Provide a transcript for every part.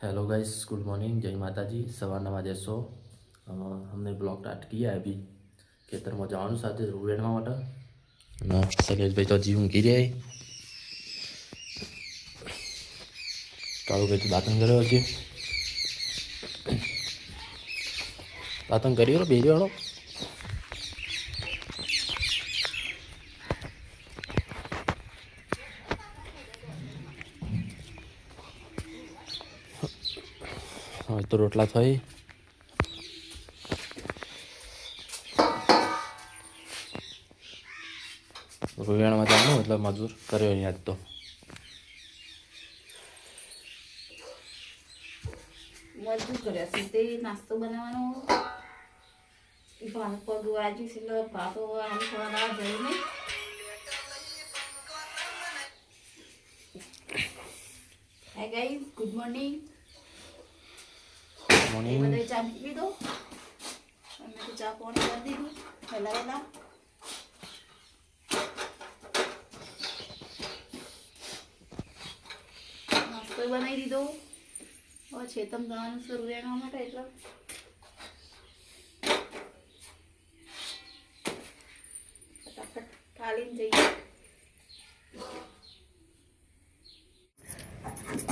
Hello guys, good morning, जय माता जी। सवाરના વાગે 100 हमने ब्लॉग स्टार्ट किया है अभी। ખેતરમાં જવાનું સાથે વેણવા માટે અને શૈલેષભાઈ તો હજી ઊંઘી રહ્યા. કાળુભાઈ તો દાંતણ કર્યો હજી. દાંતણ કર્યો બે રહ્યો. હવે તો રોટલા થઈ. વેણમાં જવાનું એટલે મજૂર કર્યો યાદ તો મજૂર કર્યા છે તે નાસ્તો બનાવવાનો ભાત પગ વાજી છે એટલે ભાતો આલુ ખવાના જઈને હાય ગાઈસ, ગુડ મોર્નિંગ. બધા ચા પી દો. અમે તો ચા પાણી કરી દીધું પહેલા નાસ્તો બનાવી દીધો. હવે છેતમ જવાનું શરૂ રહેવા માટે એટલે ફટાફટ ઠાલીને જઈએ.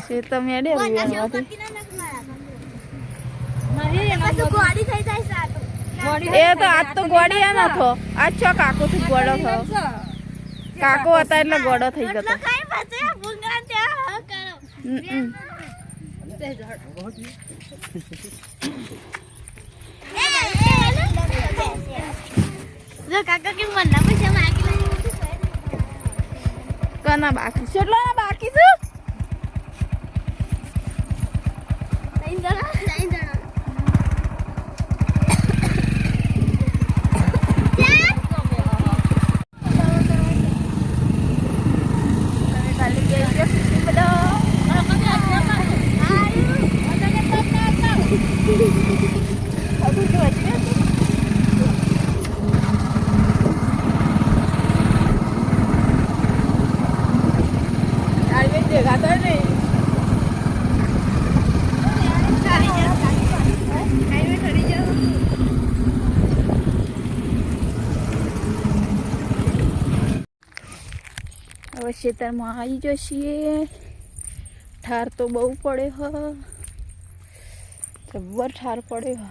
છેતમ એડે એ તો આજ તો ગોડી આ નતો. આજ છો કાકો થી ગોડો થયો. કાકો હતા એટલે ગોડો થઈ ગયો. કાકા કે મનના પૈસા માગી કના બાકી છે એટલો ના બાકી છે. હવે ખેતરમાં આવી જશે. ઠાર તો બહુ પડે હ, જબ્બર ઠાર પડે હ.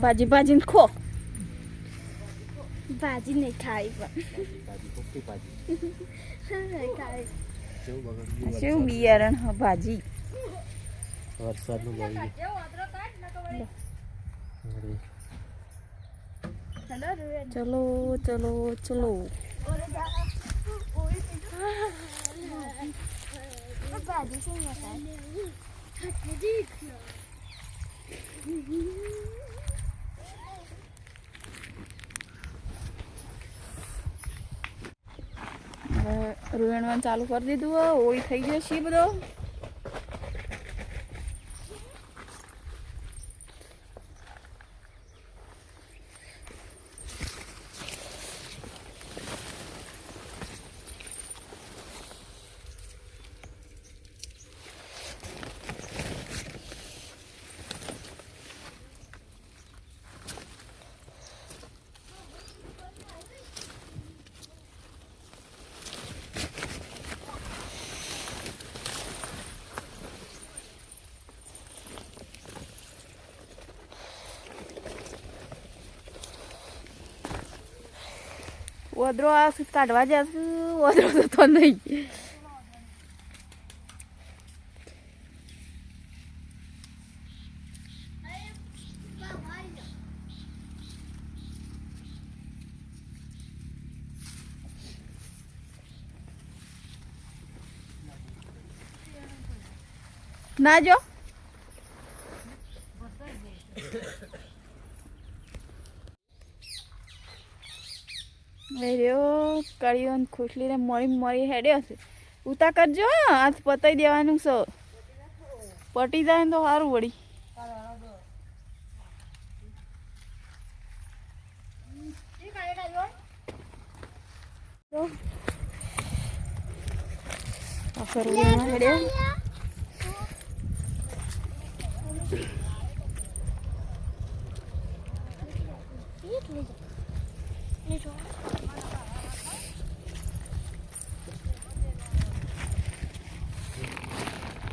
ભાજી ભાજી ખો. ભાજી નહીં ખાઈ પણ શું બિયારણ હ ભાજી. વરસાદનું ચલો ચલો ચલો. રૂવેણવાનું ચાલુ કરી દીધું. ઓળી થઈ જશે બધો. ઓદરો આ કાઢવા જશે. ઓદરો તો નહીં. ના જો કળીઓ ખુશલી ને મળી હેડ્યો છે ઉતા કરજો આજ પતાઈ દેવાનું છે પટી જાય ને તો સારું વળી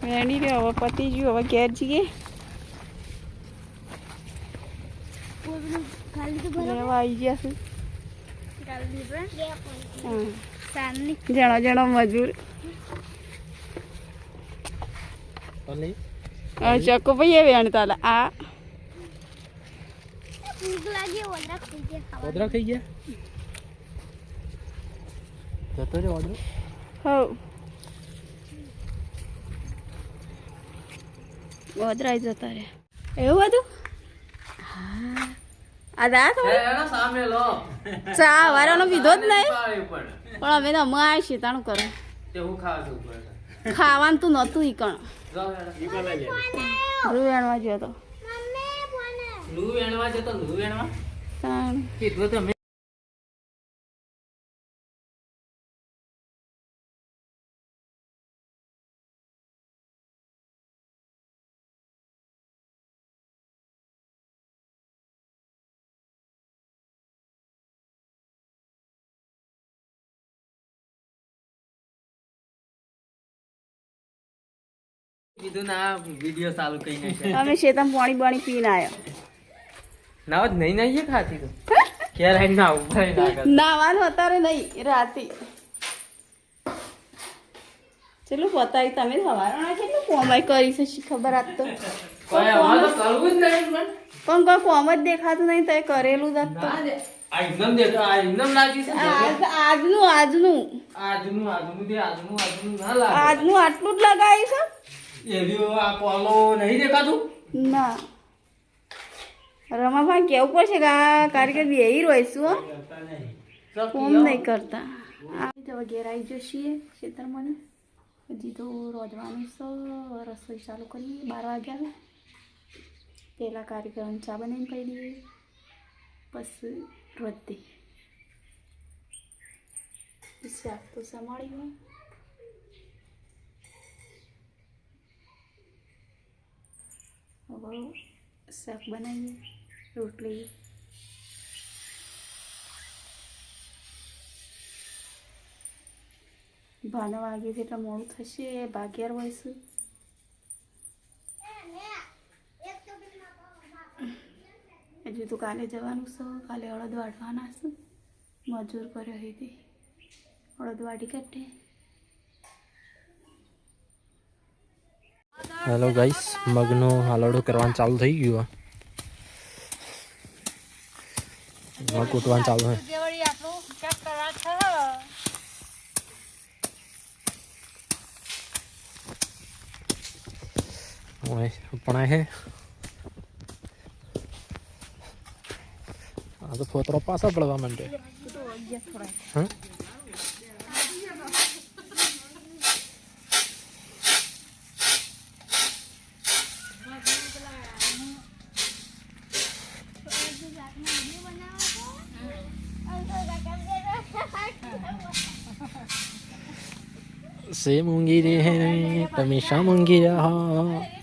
રેડી રહ્યો હવે પતી ગયું હવે ઘેર જઈએ લેવા આવી ગયા છું જણો જણો મજૂર ચકો ભાઈ એ વેણ તાલા આ ઓદરા ખાઈ ગયા જતો રે ઓદરો હવ ગોદરાઈ જતા રે એવું હતું હા આ દાંત સામે લો ચા વાળાનો પીધો જ નહીં પણ અમે તો અમે આવી છીએ તાણું કરું તે હું ખાવા છું ખાવાનું તું નતું ઈકણ રૂ વેણવા ગયો તો લૂ વેણવા જતો લૂ વેણવા તાણ કીધું તો કીધું ના વિડિયો ચાલુ કઈ નહીં અમે શેતામ પાણી બાણી પીને આવ્યો નાવ નહીં નહીં ખાતી તો ક્યારે આવીને ના ઉભા ના નાવાનું અત્યારે નહીં રાતે ચલો પતાવી તમે સવારના કેટલું કોમાઈ કરી છે શી ખબર આજ તો કોઈ અમાર તો કરવું જ નહીં પણ કોઈ કોમ જ દેખાતું નહીં તો એ કરેલું જ તો આ એકદમ દેખો આ એકદમ લાગી છે આજનું આજનું ના લાગે આજનું આટલું જ લગાવ્યું છે એવી આ કોલો નહીં દેખાતું ના રમાભાઈ કેવું પડશે કે આ કારીગર બેહી રહીશું કોમ નહીં કરતા આ ઘેર આવી જઈએ ખેતરમાં હજી તો રોજવાનું છે રસોઈ ચાલુ કરીએ 12 વાગ્યા પહેલાં કારીગરોને ચા બનાવીને કહી દઈએ પછી રોજ શાક તો સમાળી હોય હવે શાક બનાવીએ રોટલી ભાનો વાગે છે એટલે મોડું થશે 11 વાગ્શે હજુ તો કાલે જવાનું છે કાલે અડદ વાટવાના છે મજૂર કર્યો હતી અડદ વાટી કાઢે હેલો ગાઈસ મગનો હાલડો કરવાનું ચાલુ થઈ ગયું મગ કૂટવાનું ચાલુ હે પણ હે આ તો ફોતરો પાછા પડવા માંડે હા से मूंगी रे है तमेशा मूंगी रहा